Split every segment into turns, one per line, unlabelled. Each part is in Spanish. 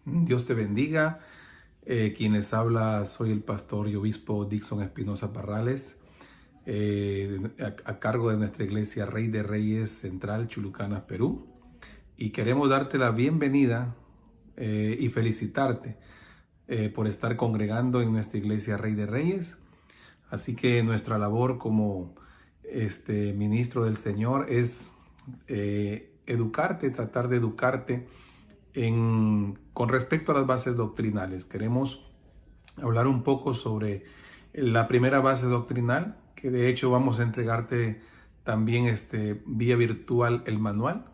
Dios te bendiga. Quienes habla, soy el pastor y obispo Dixon Espinosa Parrales, a cargo de nuestra iglesia Rey de Reyes Central, Chulucanas, Perú. Y queremos darte la bienvenida y felicitarte por estar congregando en nuestra iglesia Rey de Reyes. Así que nuestra labor como ministro del Señor es educarte, tratar de educarte con respecto a las bases doctrinales. Queremos hablar un poco sobre la primera base doctrinal, que de hecho vamos a entregarte también vía virtual el manual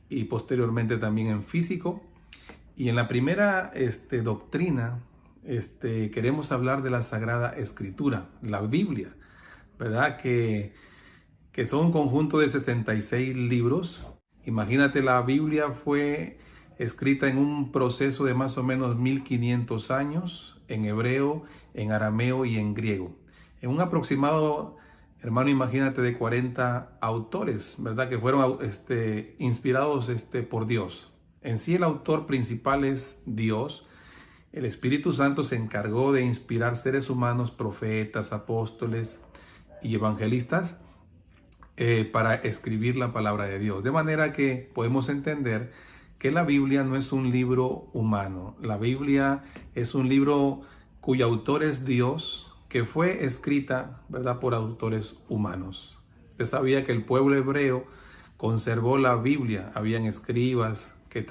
y posteriormente también en físico. Y en la primera doctrina queremos hablar de la Sagrada Escritura, la Biblia, ¿verdad? Que son un conjunto de 66 libros. Imagínate, la Biblia fue escrita en un proceso de más o menos 1500 años, en hebreo, en arameo y en griego. En un aproximado, hermano, imagínate, de 40 autores, ¿verdad? Que fueron inspirados por Dios. En sí, el autor principal es Dios. El Espíritu Santo se encargó de inspirar seres humanos, profetas, apóstoles y evangelistas para escribir la palabra de Dios. De manera que podemos entender que la Biblia no es un libro humano. La Biblia es un libro cuyo autor es Dios, que fue escrita, ¿verdad?, por autores humanos. Usted sabía que el pueblo hebreo conservó la Biblia. Habían escribas que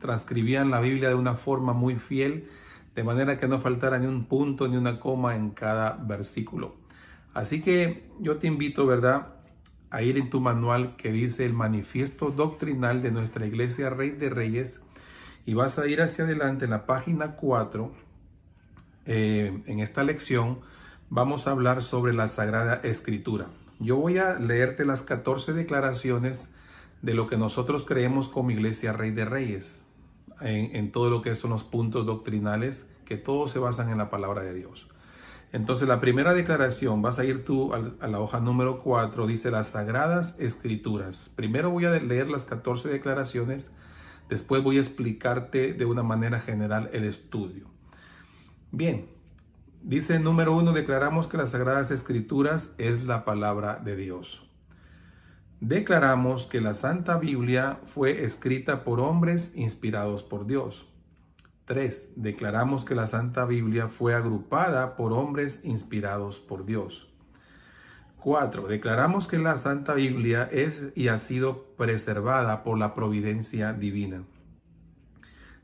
transcribían la Biblia de una forma muy fiel, de manera que no faltara ni un punto ni una coma en cada versículo. Así que yo te invito, ¿verdad?, a ir en tu manual que dice el manifiesto doctrinal de nuestra iglesia Rey de Reyes, y vas a ir hacia adelante en la página 4. En esta lección vamos a hablar sobre la Sagrada Escritura. Yo voy a leerte las 14 declaraciones de lo que nosotros creemos como iglesia Rey de Reyes, en todo lo que son los puntos doctrinales, que todos se basan en la palabra de Dios. Entonces, la primera declaración, vas a ir tú a la hoja número 4, dice las Sagradas Escrituras. Primero voy a leer las 14 declaraciones, después voy a explicarte de una manera general el estudio. Bien, dice número 1, declaramos que las Sagradas Escrituras es la palabra de Dios. Declaramos que la Santa Biblia fue escrita por hombres inspirados por Dios. 3. Declaramos que la Santa Biblia fue agrupada por hombres inspirados por Dios. 4. Declaramos que la Santa Biblia es y ha sido preservada por la providencia divina.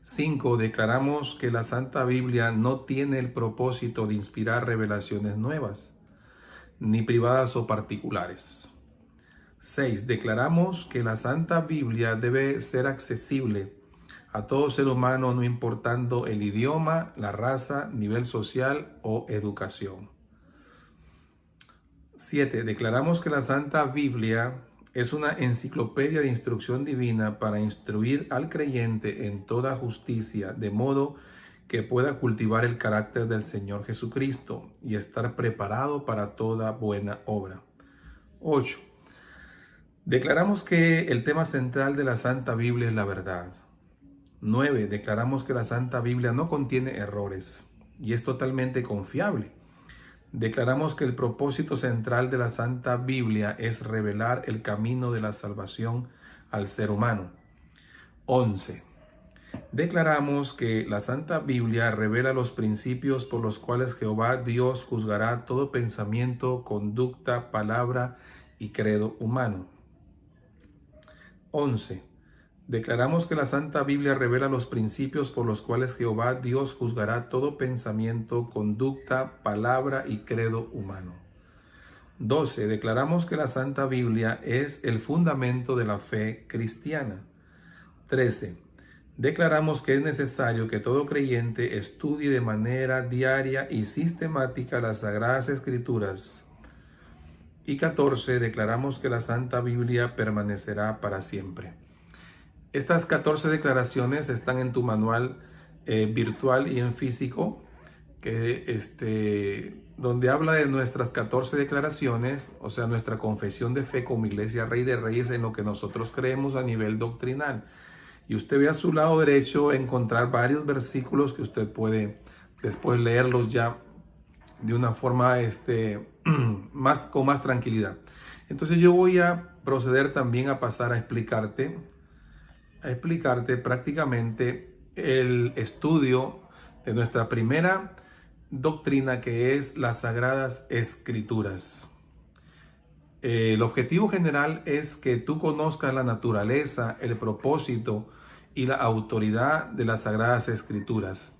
5. Declaramos que la Santa Biblia no tiene el propósito de inspirar revelaciones nuevas, ni privadas o particulares. 6. Declaramos que la Santa Biblia debe ser accesible a todo ser humano, no importando el idioma, la raza, nivel social o educación. 7. Declaramos que la Santa Biblia es una enciclopedia de instrucción divina para instruir al creyente en toda justicia, de modo que pueda cultivar el carácter del Señor Jesucristo y estar preparado para toda buena obra. 8. Declaramos que el tema central de la Santa Biblia es la verdad. 9. Declaramos que la Santa Biblia no contiene errores y es totalmente confiable. Declaramos que el propósito central de la Santa Biblia es revelar el camino de la salvación al ser humano. 11. Declaramos que la Santa Biblia revela los principios por los cuales Jehová Dios juzgará todo pensamiento, conducta, palabra y credo humano. 11. Declaramos que la Santa Biblia revela los principios por los cuales Jehová Dios juzgará todo pensamiento, conducta, palabra y credo humano. 12. Declaramos que la Santa Biblia es el fundamento de la fe cristiana. 13. Declaramos que es necesario que todo creyente estudie de manera diaria y sistemática las Sagradas Escrituras. Y 14. Declaramos que la Santa Biblia permanecerá para siempre. Estas 14 declaraciones están en tu manual virtual y en físico, donde habla de nuestras 14 declaraciones, o sea, nuestra confesión de fe como Iglesia Rey de Reyes en lo que nosotros creemos a nivel doctrinal. y usted ve a su lado derecho encontrar varios versículos que usted puede después leerlos ya de una forma con más tranquilidad. Entonces yo voy a proceder también a pasar a explicarte prácticamente el estudio de nuestra primera doctrina, que es las Sagradas Escrituras. El objetivo general es que tú conozcas la naturaleza, el propósito y la autoridad de las Sagradas Escrituras,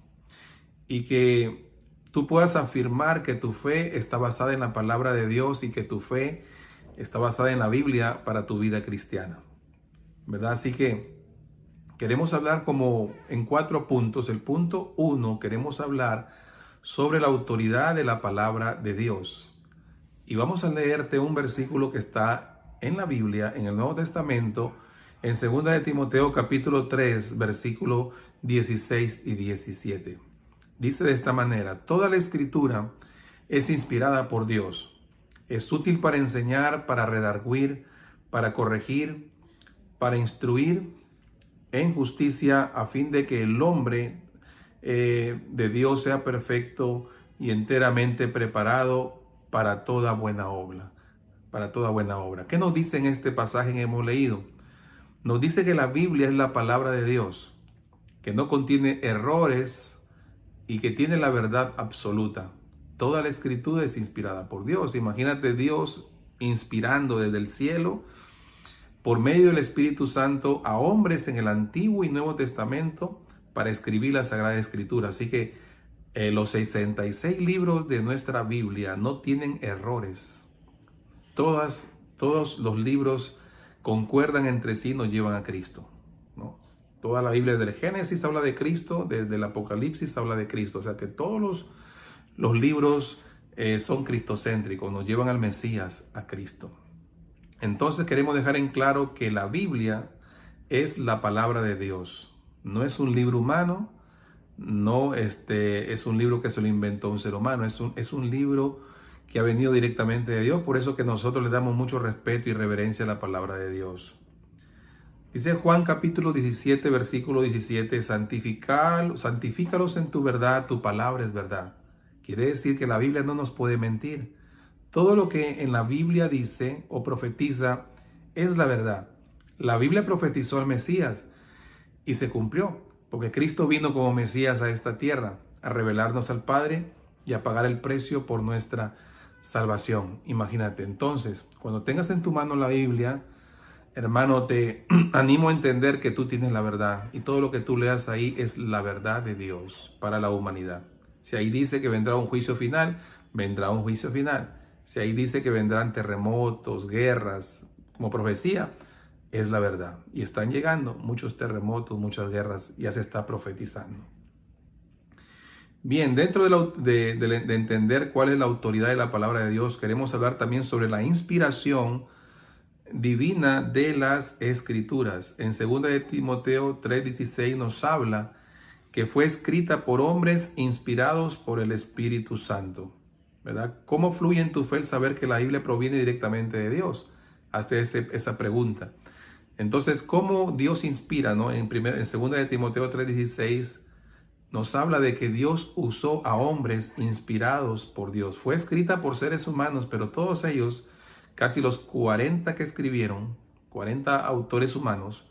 y que tú puedas afirmar que tu fe está basada en la palabra de Dios y que tu fe está basada en la Biblia para tu vida cristiana, ¿verdad? Así que queremos hablar como en 4 puntos. El punto 1, queremos hablar sobre la autoridad de la palabra de Dios. Y vamos a leerte un versículo que está en la Biblia, en el Nuevo Testamento, en 2 de Timoteo capítulo 3, versículo 16 y 17. Dice de esta manera: toda la escritura es inspirada por Dios. Es útil para enseñar, para redarguir, para corregir, para instruir en justicia, a fin de que el hombre de Dios sea perfecto y enteramente preparado para toda buena obra. Para toda buena obra. ¿Qué nos dice en este pasaje que hemos leído? Nos dice que la Biblia es la palabra de Dios, que no contiene errores y que tiene la verdad absoluta. Toda la escritura es inspirada por Dios. Imagínate Dios inspirando desde el cielo, por medio del Espíritu Santo, a hombres en el Antiguo y Nuevo Testamento para escribir la Sagrada Escritura. Así que los 66 libros de nuestra Biblia no tienen errores. Todos los libros concuerdan entre sí, nos llevan a Cristo, ¿no? Toda la Biblia, desde el Génesis habla de Cristo, desde el Apocalipsis habla de Cristo. O sea que todos los libros son cristocéntricos, nos llevan al Mesías, a Cristo. Entonces queremos dejar en claro que la Biblia es la palabra de Dios. No es un libro humano, no es un libro que se lo inventó un ser humano, es un libro que ha venido directamente de Dios. Por eso que nosotros le damos mucho respeto y reverencia a la palabra de Dios. Dice Juan capítulo 17, versículo 17, santifícalos en tu verdad, tu palabra es verdad. Quiere decir que la Biblia no nos puede mentir. Todo lo que en la Biblia dice o profetiza es la verdad. La Biblia profetizó al Mesías y se cumplió, porque Cristo vino como Mesías a esta tierra a revelarnos al Padre y a pagar el precio por nuestra salvación. Imagínate, entonces, cuando tengas en tu mano la Biblia, hermano, te animo a entender que tú tienes la verdad y todo lo que tú leas ahí es la verdad de Dios para la humanidad. Si ahí dice que vendrá un juicio final, vendrá un juicio final. Si ahí dice que vendrán terremotos, guerras, como profecía, es la verdad. Y están llegando muchos terremotos, muchas guerras, ya se está profetizando. Bien, dentro de entender cuál es la autoridad de la palabra de Dios, queremos hablar también sobre la inspiración divina de las Escrituras. En 2 de Timoteo 3:16 nos habla que fue escrita por hombres inspirados por el Espíritu Santo, ¿verdad? ¿Cómo fluye en tu fe el saber que la Biblia proviene directamente de Dios? Hazte esa pregunta. Entonces, ¿cómo Dios inspira, ¿no? En 2 de Timoteo 3:16 nos habla de que Dios usó a hombres inspirados por Dios. Fue escrita por seres humanos, pero todos ellos, casi los 40 que escribieron, 40 autores humanos,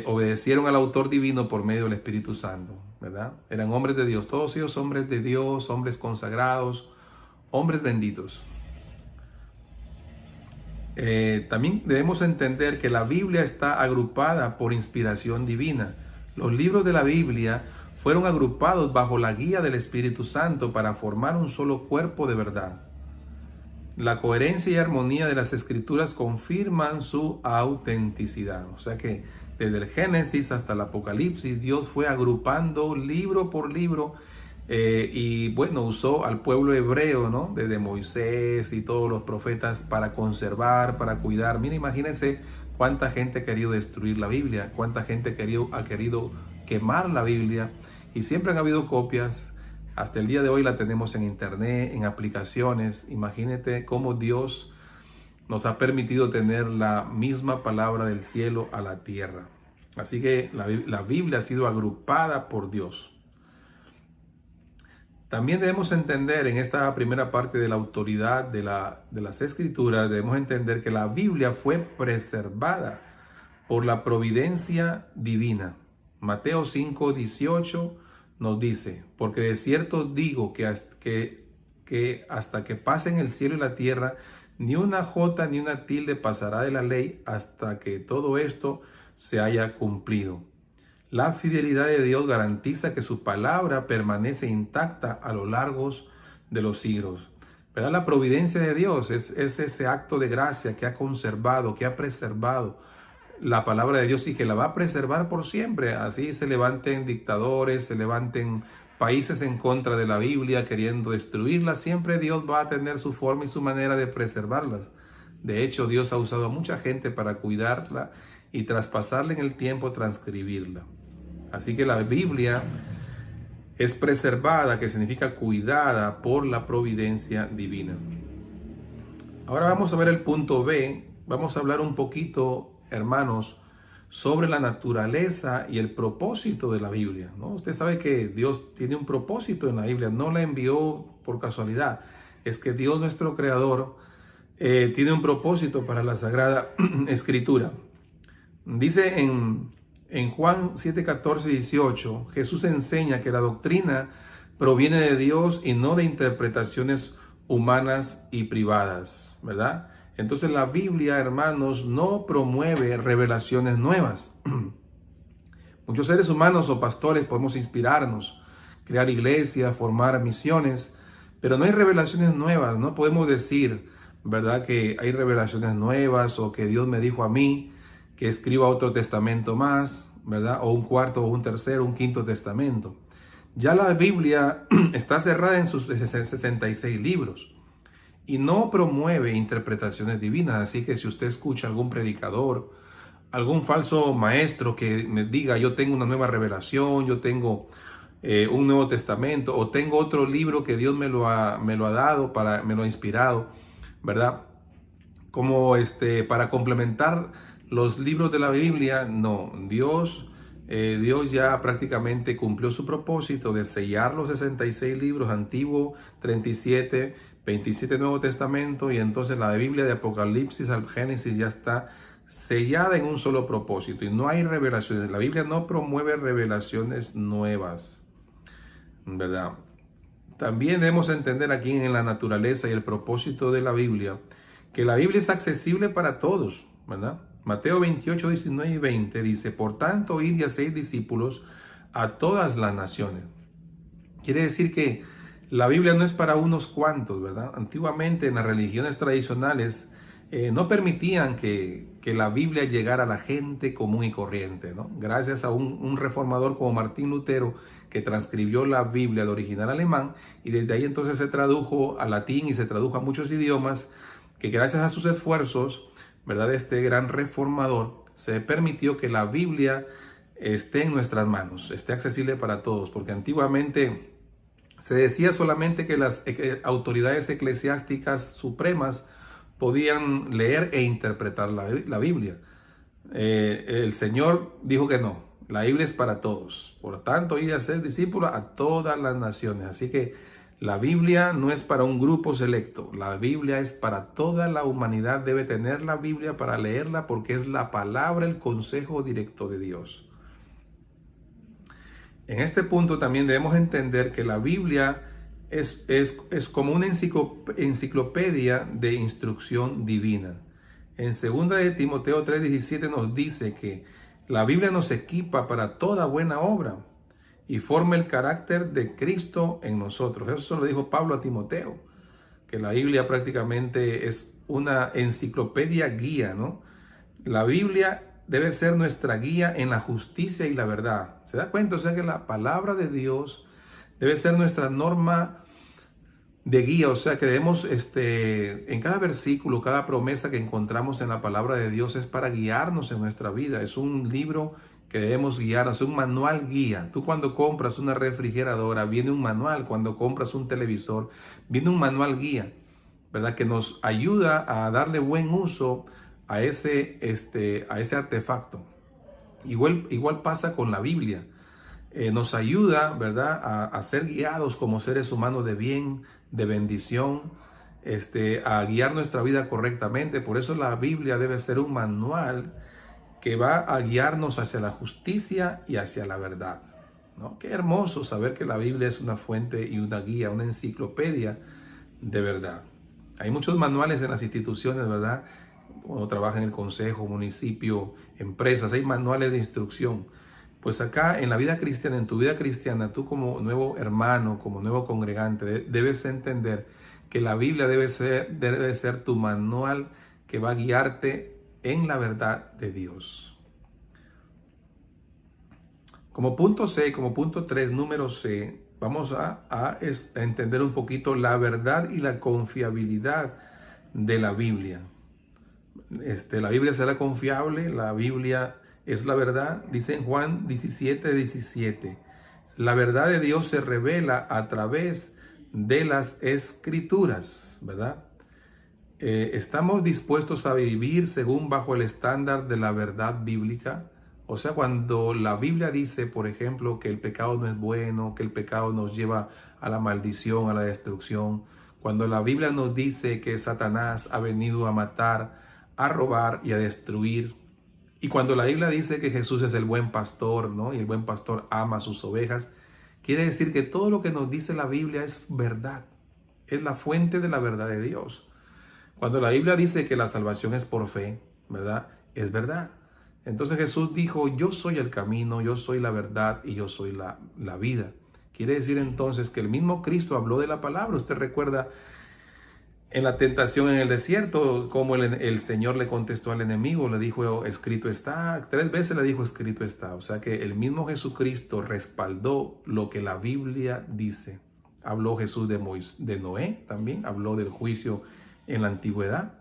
obedecieron al autor divino por medio del Espíritu Santo, ¿verdad? Eran hombres de Dios, todos ellos hombres de Dios, hombres consagrados, hombres benditos. También debemos entender que la Biblia está agrupada por inspiración divina. Los libros de la Biblia fueron agrupados bajo la guía del Espíritu Santo para formar un solo cuerpo de verdad. La coherencia y armonía de las Escrituras confirman su autenticidad. O sea que desde el Génesis hasta el Apocalipsis, Dios fue agrupando libro por libro y bueno, usó al pueblo hebreo, ¿no? Desde Moisés y todos los profetas para conservar, para cuidar. Mira, imagínense cuánta gente ha querido destruir la Biblia, cuánta gente ha querido quemar la Biblia, y siempre han habido copias. Hasta el día de hoy la tenemos en internet, en aplicaciones. Imagínate cómo Dios nos ha permitido tener la misma palabra del cielo a la tierra. Así que la Biblia ha sido agrupada por Dios. También debemos entender en esta primera parte de la autoridad de las Escrituras, debemos entender que la Biblia fue preservada por la providencia divina. Mateo 5:18 nos dice, porque de cierto digo que hasta que pasen el cielo y la tierra, ni una jota ni una tilde pasará de la ley hasta que todo esto se haya cumplido. La fidelidad de Dios garantiza que su palabra permanece intacta a lo largo de los siglos. ¿Verdad? La providencia de Dios es ese acto de gracia que ha conservado, que ha preservado la palabra de Dios y que la va a preservar por siempre. Así se levanten dictadores, se levanten países en contra de la Biblia queriendo destruirla, siempre Dios va a tener su forma y su manera de preservarlas. De hecho, Dios ha usado a mucha gente para cuidarla y traspasarla en el tiempo, transcribirla. Así que la Biblia es preservada, que significa cuidada por la providencia divina. Ahora vamos a ver el punto B. Vamos a hablar un poquito, hermanos, sobre la naturaleza y el propósito de la Biblia, ¿no? Usted sabe que Dios tiene un propósito en la Biblia, no la envió por casualidad. Es que Dios, nuestro Creador, tiene un propósito para la Sagrada Escritura. Dice en Juan 7, 14 y 18, Jesús enseña que la doctrina proviene de Dios y no de interpretaciones humanas y privadas, ¿verdad? Entonces la Biblia, hermanos, no promueve revelaciones nuevas. Muchos seres humanos o pastores podemos inspirarnos, crear iglesias, formar misiones, pero no hay revelaciones nuevas. No podemos decir, ¿verdad?, que hay revelaciones nuevas o que Dios me dijo a mí que escriba otro testamento más, ¿verdad? O un cuarto, o un tercero, un quinto testamento. Ya la Biblia está cerrada en sus 66 libros y no promueve interpretaciones divinas. Así que si usted escucha algún predicador, algún falso maestro que me diga yo tengo una nueva revelación, yo tengo un nuevo testamento o tengo otro libro que Dios me lo ha dado, me lo ha inspirado, ¿verdad? Como para complementar los libros de la Biblia, no. Dios ya prácticamente cumplió su propósito de sellar los 66 libros, Antiguo 37, 27 Nuevo Testamento, y entonces la Biblia de Apocalipsis al Génesis ya está sellada en un solo propósito y no hay revelaciones. La Biblia no promueve revelaciones nuevas, ¿verdad? También debemos entender aquí en la naturaleza y el propósito de la Biblia que la Biblia es accesible para todos, ¿verdad? Mateo 28, 19 y 20 dice, por tanto, id y haced discípulos a todas las naciones. Quiere decir que la Biblia no es para unos cuantos, ¿verdad? Antiguamente en las religiones tradicionales no permitían que la Biblia llegara a la gente común y corriente, ¿no? Gracias a un reformador como Martín Lutero, que transcribió la Biblia al original alemán, y desde ahí entonces se tradujo al latín y se tradujo a muchos idiomas, que gracias a sus esfuerzos, ¿verdad?, este gran reformador, se permitió que la Biblia esté en nuestras manos, esté accesible para todos, porque antiguamente se decía solamente que las autoridades eclesiásticas supremas podían leer e interpretar la Biblia. El Señor dijo que no, la Biblia es para todos. Por tanto, id a ser discípulos a todas las naciones. Así que la Biblia no es para un grupo selecto, la Biblia es para toda la humanidad. Debe tener la Biblia para leerla porque es la palabra, el consejo directo de Dios. En este punto también debemos entender que la Biblia es como una enciclopedia de instrucción divina. En 2 de Timoteo 3:17 nos dice que la Biblia nos equipa para toda buena obra y forma el carácter de Cristo en nosotros. Eso lo dijo Pablo a Timoteo, que la Biblia prácticamente es una enciclopedia guía, ¿no? La Biblia debe ser nuestra guía en la justicia y la verdad. ¿Se da cuenta? O sea que la palabra de Dios debe ser nuestra norma de guía, o sea que debemos, en cada versículo, cada promesa que encontramos en la palabra de Dios es para guiarnos en nuestra vida. Es un libro que debemos guiarnos, es un manual guía. Tú cuando compras una refrigeradora, viene un manual. Cuando compras un televisor, viene un manual guía, ¿verdad?, que nos ayuda a darle buen uso a ese artefacto. Igual pasa con la Biblia. Nos ayuda, ¿verdad?, a ser guiados como seres humanos de bien, de bendición, a guiar nuestra vida correctamente. Por eso la Biblia debe ser un manual que va a guiarnos hacia la justicia y hacia la verdad, ¿no? Qué hermoso saber que la Biblia es una fuente y una guía, una enciclopedia de verdad. Hay muchos manuales en las instituciones, ¿verdad? Uno trabaja en el consejo, municipio, empresas, hay manuales de instrucción. Pues acá en la vida cristiana, en tu vida cristiana, tú como nuevo hermano, como nuevo congregante, debes entender que la Biblia debe ser tu manual que va a guiarte en la verdad de Dios. Como punto C, como punto 3, número C, vamos a entender un poquito la verdad y la confiabilidad de la Biblia. La Biblia será confiable, la Biblia es la verdad, dice en Juan 17:17. La verdad de Dios se revela a través de las Escrituras, ¿verdad? Estamos dispuestos a vivir según bajo el estándar de la verdad bíblica. O sea, cuando la Biblia dice, por ejemplo, que el pecado no es bueno, que el pecado nos lleva a la maldición, a la destrucción. Cuando la Biblia nos dice que Satanás ha venido a matar, a robar y a destruir. Y cuando la Biblia dice que Jesús es el buen pastor, ¿no? Y el buen pastor ama a sus ovejas, quiere decir que todo lo que nos dice la Biblia es verdad. Es la fuente de la verdad de Dios. Cuando la Biblia dice que la salvación es por fe, ¿verdad? Es verdad. Entonces Jesús dijo, yo soy el camino, yo soy la verdad y yo soy la vida. Quiere decir entonces que el mismo Cristo habló de la palabra. Usted recuerda en la tentación en el desierto, como el Señor le contestó al enemigo, le dijo, escrito está, 3 veces le dijo, escrito está. O sea que el mismo Jesucristo respaldó lo que la Biblia dice. Habló Jesús de Noé también, habló del juicio en la antigüedad.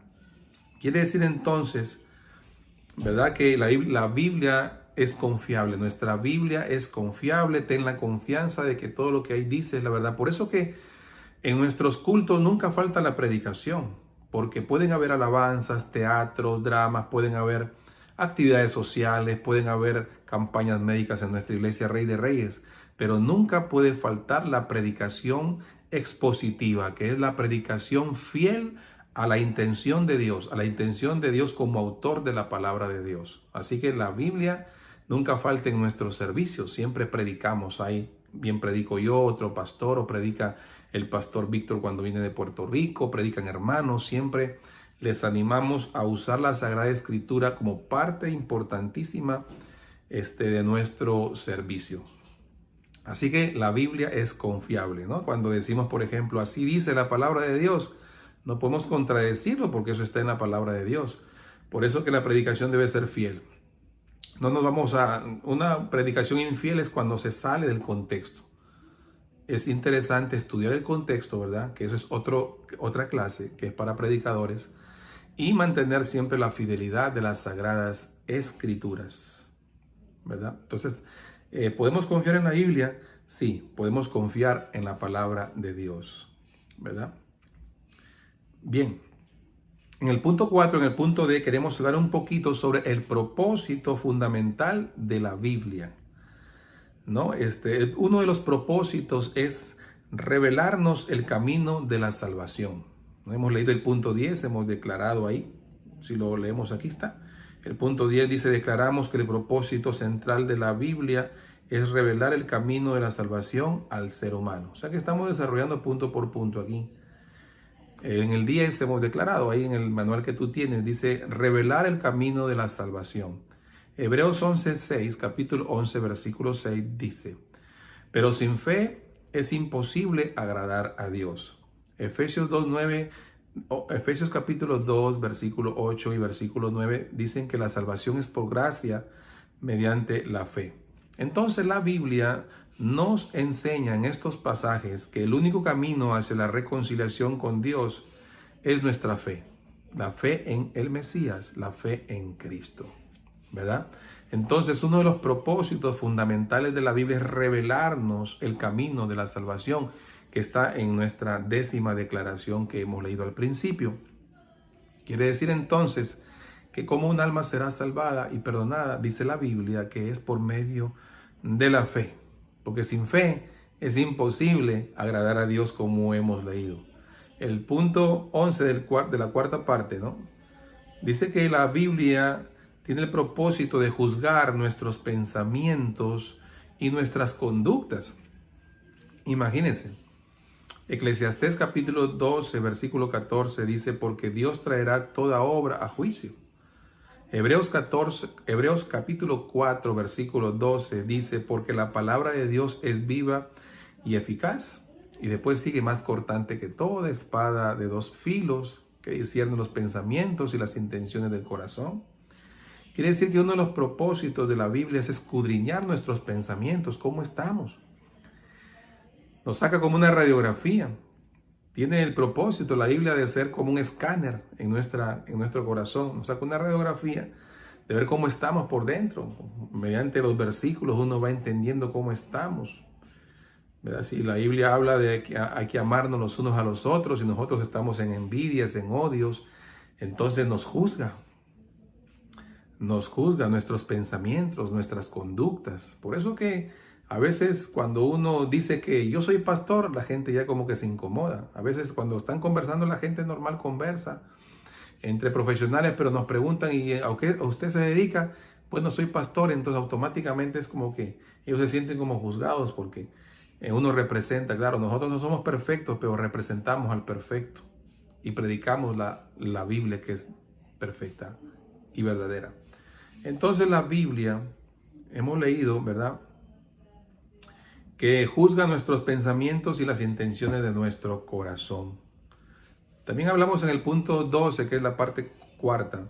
Quiere decir entonces, ¿verdad?, que la Biblia es confiable. Nuestra Biblia es confiable. Ten la confianza de que todo lo que ahí dice es la verdad. Por eso que en nuestros cultos nunca falta la predicación, porque pueden haber alabanzas, teatros, dramas, pueden haber actividades sociales, pueden haber campañas médicas en nuestra iglesia Rey de Reyes, pero nunca puede faltar la predicación expositiva, que es la predicación fiel a la intención de Dios, a la intención de Dios como autor de la palabra de Dios. Así que la Biblia nunca falta en nuestros servicios, siempre predicamos ahí. Bien predico yo, otro pastor, o predica el pastor Víctor cuando viene de Puerto Rico, predican hermanos. Siempre les animamos a usar la Sagrada Escritura como parte importantísima de nuestro servicio. Así que la Biblia es confiable, ¿no? Cuando decimos, por ejemplo, así dice la palabra de Dios, no podemos contradecirlo porque eso está en la palabra de Dios. Por eso que la predicación debe ser fiel. No nos vamos a... Una predicación infiel es cuando se sale del contexto. Es interesante estudiar el contexto, ¿verdad? Que eso es otra clase que es para predicadores. Y mantener siempre la fidelidad de las Sagradas Escrituras, ¿verdad? Entonces, ¿podemos confiar en la Biblia? Sí, podemos confiar en la palabra de Dios, ¿verdad? Bien. En el punto 4, en el punto D, queremos hablar un poquito sobre el propósito fundamental de la Biblia, ¿no? Uno de los propósitos es revelarnos el camino de la salvación. ¿No? Hemos leído el punto 10, hemos declarado ahí, si lo leemos aquí está. El punto 10 dice, declaramos que el propósito central de la Biblia es revelar el camino de la salvación al ser humano. O sea que estamos desarrollando punto por punto aquí. En el 10 hemos declarado, ahí en el manual que tú tienes, dice revelar el camino de la salvación. Hebreos 11:6, capítulo 11, versículo 6 dice, pero sin fe es imposible agradar a Dios. Efesios capítulo 2, versículo 8 y versículo 9 dicen que la salvación es por gracia mediante la fe. Entonces la Biblia nos enseña en estos pasajes que el único camino hacia la reconciliación con Dios es nuestra fe. La fe en el Mesías, la fe en Cristo, ¿verdad? Entonces uno de los propósitos fundamentales de la Biblia es revelarnos el camino de la salvación que está en nuestra 10ª declaración que hemos leído al principio. Quiere decir entonces que como un alma será salvada y perdonada, dice la Biblia, que es por medio de la fe. Porque sin fe es imposible agradar a Dios, como hemos leído. El punto 11 de la cuarta parte, ¿no? Dice que la Biblia tiene el propósito de juzgar nuestros pensamientos y nuestras conductas. Imagínense. Eclesiastés capítulo 12, versículo 14 dice, porque Dios traerá toda obra a juicio. Hebreos capítulo 4, versículo 12 dice, porque la palabra de Dios es viva y eficaz. Y después sigue, más cortante que toda espada de dos filos, que discierne los pensamientos y las intenciones del corazón. Quiere decir que uno de los propósitos de la Biblia es escudriñar nuestros pensamientos, cómo estamos. Nos saca como una radiografía. Tiene el propósito la Biblia de ser como un escáner en nuestro corazón. Nos saca una radiografía de ver cómo estamos por dentro. Mediante los versículos uno va entendiendo cómo estamos. ¿Verdad? Si la Biblia habla de que hay que amarnos los unos a los otros y nosotros estamos en envidias, en odios, entonces nos juzga. Nos juzga nuestros pensamientos, nuestras conductas. Por eso que a veces cuando uno dice que yo soy pastor, la gente ya como que se incomoda. A veces cuando están conversando, la gente normal conversa entre profesionales, pero nos preguntan, ¿y a usted se dedica? Pues no soy pastor, entonces automáticamente es como que ellos se sienten como juzgados porque uno representa, claro, nosotros no somos perfectos, pero representamos al perfecto y predicamos la Biblia, que es perfecta y verdadera. Entonces la Biblia, hemos leído, ¿verdad?, que juzga nuestros pensamientos y las intenciones de nuestro corazón. También hablamos en el punto 12, que es la parte cuarta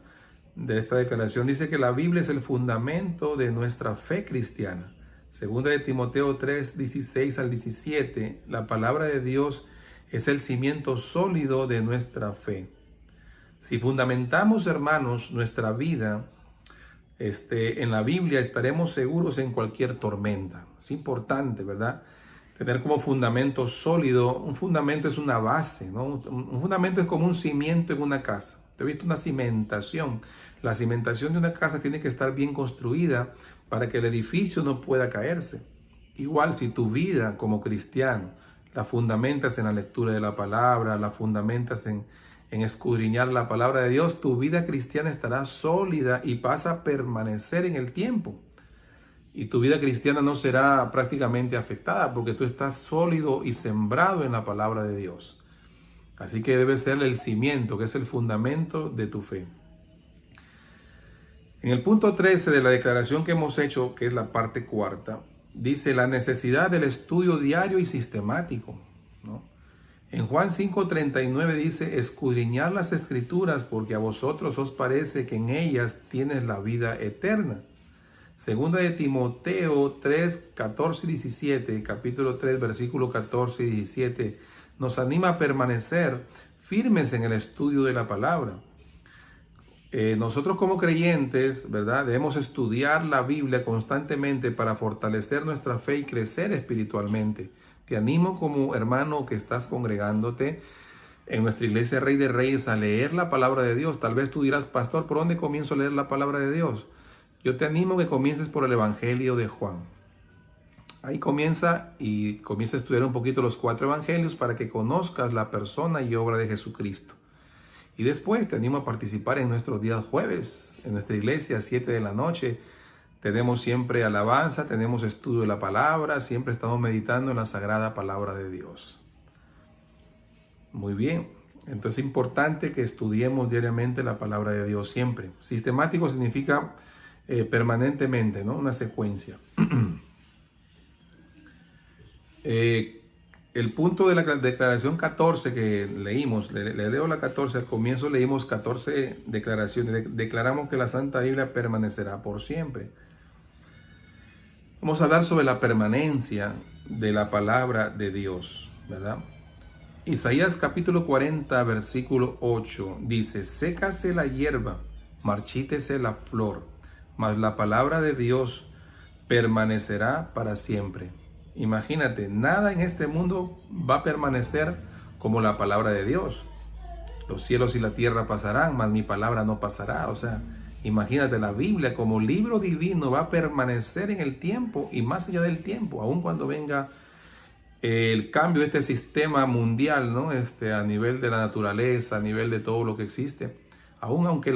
de esta declaración. Dice que la Biblia es el fundamento de nuestra fe cristiana. Segunda de Timoteo 3, 16 al 17, la palabra de Dios es el cimiento sólido de nuestra fe. Si fundamentamos, hermanos, nuestra vida en la Biblia, estaremos seguros en cualquier tormenta. Es importante, ¿verdad?, tener como fundamento sólido. Un fundamento es una base, ¿no? Un fundamento es como un cimiento en una casa. ¿Te has visto una cimentación? La cimentación de una casa tiene que estar bien construida para que el edificio no pueda caerse. Igual, si tu vida como cristiano la fundamentas en la lectura de la palabra, la fundamentas en escudriñar la palabra de Dios, tu vida cristiana estará sólida y pasa a permanecer en el tiempo. Y tu vida cristiana no será prácticamente afectada porque tú estás sólido y sembrado en la palabra de Dios. Así que debe ser el cimiento, que es el fundamento de tu fe. En el punto 13 de la declaración que hemos hecho, que es la parte cuarta, dice la necesidad del estudio diario y sistemático, ¿no? En Juan 5:39 dice, escudriñad las escrituras porque a vosotros os parece que en ellas tienes la vida eterna. Segunda de Timoteo 3, 14 y 17, capítulo 3, versículo 14 y 17, nos anima a permanecer firmes en el estudio de la palabra. Nosotros como creyentes, ¿verdad?, debemos estudiar la Biblia constantemente para fortalecer nuestra fe y crecer espiritualmente. Te animo como hermano que estás congregándote en nuestra iglesia Rey de Reyes a leer la palabra de Dios. Tal vez tú dirás, pastor, ¿por dónde comienzo a leer la palabra de Dios? Yo te animo que comiences por el Evangelio de Juan. Ahí comienza a estudiar un poquito los 4 evangelios para que conozcas la persona y obra de Jesucristo. Y después te animo a participar en nuestros días jueves, en nuestra iglesia, 7 de la noche. Tenemos siempre alabanza, tenemos estudio de la palabra, siempre estamos meditando en la sagrada palabra de Dios. Muy bien, entonces es importante que estudiemos diariamente la palabra de Dios siempre. Sistemático significa permanentemente, ¿no? Una secuencia. El punto de la declaración 14 que leímos, le leo la 14, al comienzo leímos 14 declaraciones. Declaramos que la Santa Biblia permanecerá por siempre. Vamos a hablar sobre la permanencia de la palabra de Dios, ¿verdad? Isaías capítulo 40, versículo 8 dice, sécase la hierba, marchítese la flor, mas la palabra de Dios permanecerá para siempre. Imagínate, nada en este mundo va a permanecer como la palabra de Dios. Los cielos y la tierra pasarán, mas mi palabra no pasará. O sea, imagínate, la Biblia como libro divino va a permanecer en el tiempo y más allá del tiempo, aun cuando venga el cambio de este sistema mundial, ¿no? A nivel de la naturaleza, a nivel de todo lo que existe. Aunque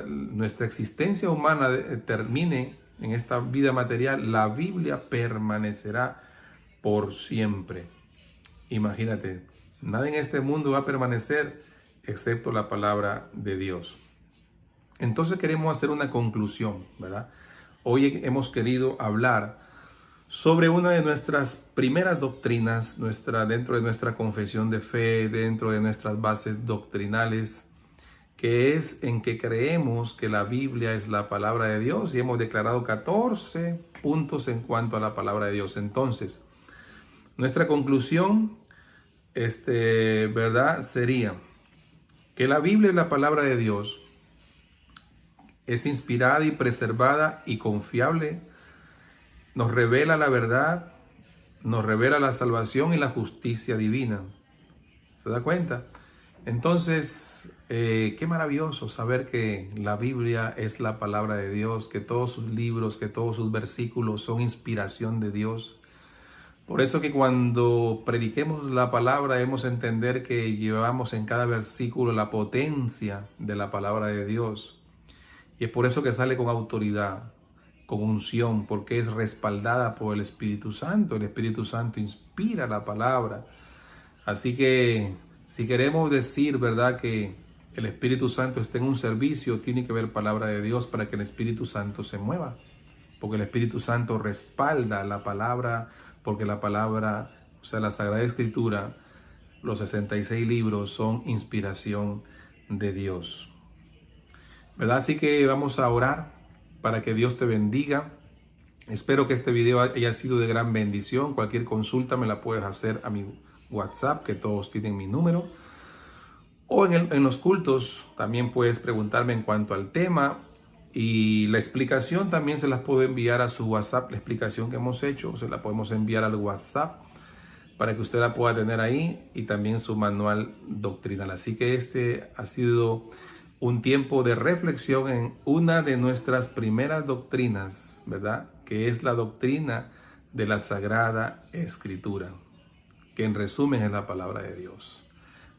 nuestra existencia humana termine en esta vida material, la Biblia permanecerá por siempre. Imagínate, nada en este mundo va a permanecer excepto la palabra de Dios. Entonces queremos hacer una conclusión, ¿verdad? Hoy hemos querido hablar sobre una de nuestras primeras doctrinas, dentro de nuestra confesión de fe, dentro de nuestras bases doctrinales, que es en que creemos que la Biblia es la palabra de Dios, y hemos declarado 14 puntos en cuanto a la palabra de Dios. Entonces, nuestra conclusión, ¿verdad? Sería que la Biblia es la palabra de Dios, es inspirada y preservada y confiable, nos revela la verdad, nos revela la salvación y la justicia divina. ¿Se da cuenta? Entonces, qué maravilloso saber que la Biblia es la palabra de Dios, que todos sus libros, que todos sus versículos son inspiración de Dios. Por eso que cuando prediquemos la palabra debemos entender que llevamos en cada versículo la potencia de la palabra de Dios. Y es por eso que sale con autoridad, con unción, porque es respaldada por el Espíritu Santo. El Espíritu Santo inspira la palabra. Así que si queremos decir, ¿verdad?, que el Espíritu Santo está en un servicio, tiene que haber palabra de Dios para que el Espíritu Santo se mueva. Porque el Espíritu Santo respalda la palabra, porque la palabra, o sea, la Sagrada Escritura, los 66 libros son inspiración de Dios, ¿verdad? Así que vamos a orar para que Dios te bendiga. Espero que este video haya sido de gran bendición. Cualquier consulta me la puedes hacer a mi WhatsApp, que todos tienen mi número. O en los cultos también puedes preguntarme en cuanto al tema. Y la explicación también se las puedo enviar a su WhatsApp. La explicación que hemos hecho se la podemos enviar al WhatsApp para que usted la pueda tener ahí, y también su manual doctrinal. Así que este ha sido un tiempo de reflexión en una de nuestras primeras doctrinas, ¿verdad? Que es la doctrina de la Sagrada Escritura, que en resumen es la palabra de Dios.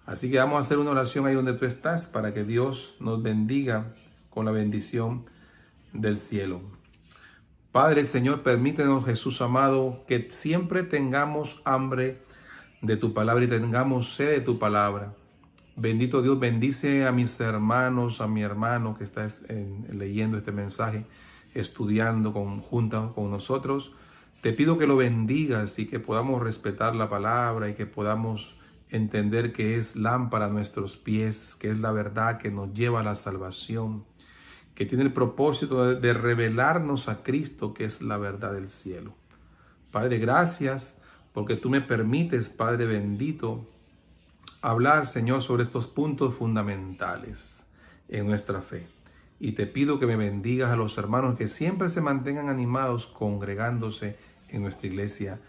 Así que vamos a hacer una oración ahí donde tú estás para que Dios nos bendiga con la bendición del cielo. Padre, Señor, permítenos, Jesús amado, que siempre tengamos hambre de tu palabra y tengamos sed de tu palabra. Bendito Dios, bendice a mis hermanos, a mi hermano que está leyendo este mensaje, estudiando junto con nosotros. Te pido que lo bendigas y que podamos respetar la palabra y que podamos entender que es lámpara a nuestros pies, que es la verdad que nos lleva a la salvación, que tiene el propósito de revelarnos a Cristo, que es la verdad del cielo. Padre, gracias porque tú me permites, Padre bendito, hablar, Señor, sobre estos puntos fundamentales en nuestra fe. Y te pido que me bendigas a los hermanos, que siempre se mantengan animados congregándose en nuestra iglesia,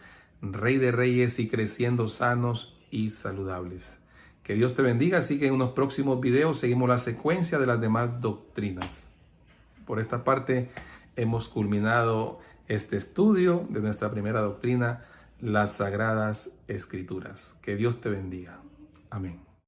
Rey de Reyes, y creciendo sanos y saludables. Que Dios te bendiga. Así que en unos próximos videos seguimos la secuencia de las demás doctrinas. Por esta parte hemos culminado este estudio de nuestra primera doctrina, las Sagradas Escrituras. Que Dios te bendiga. Amén.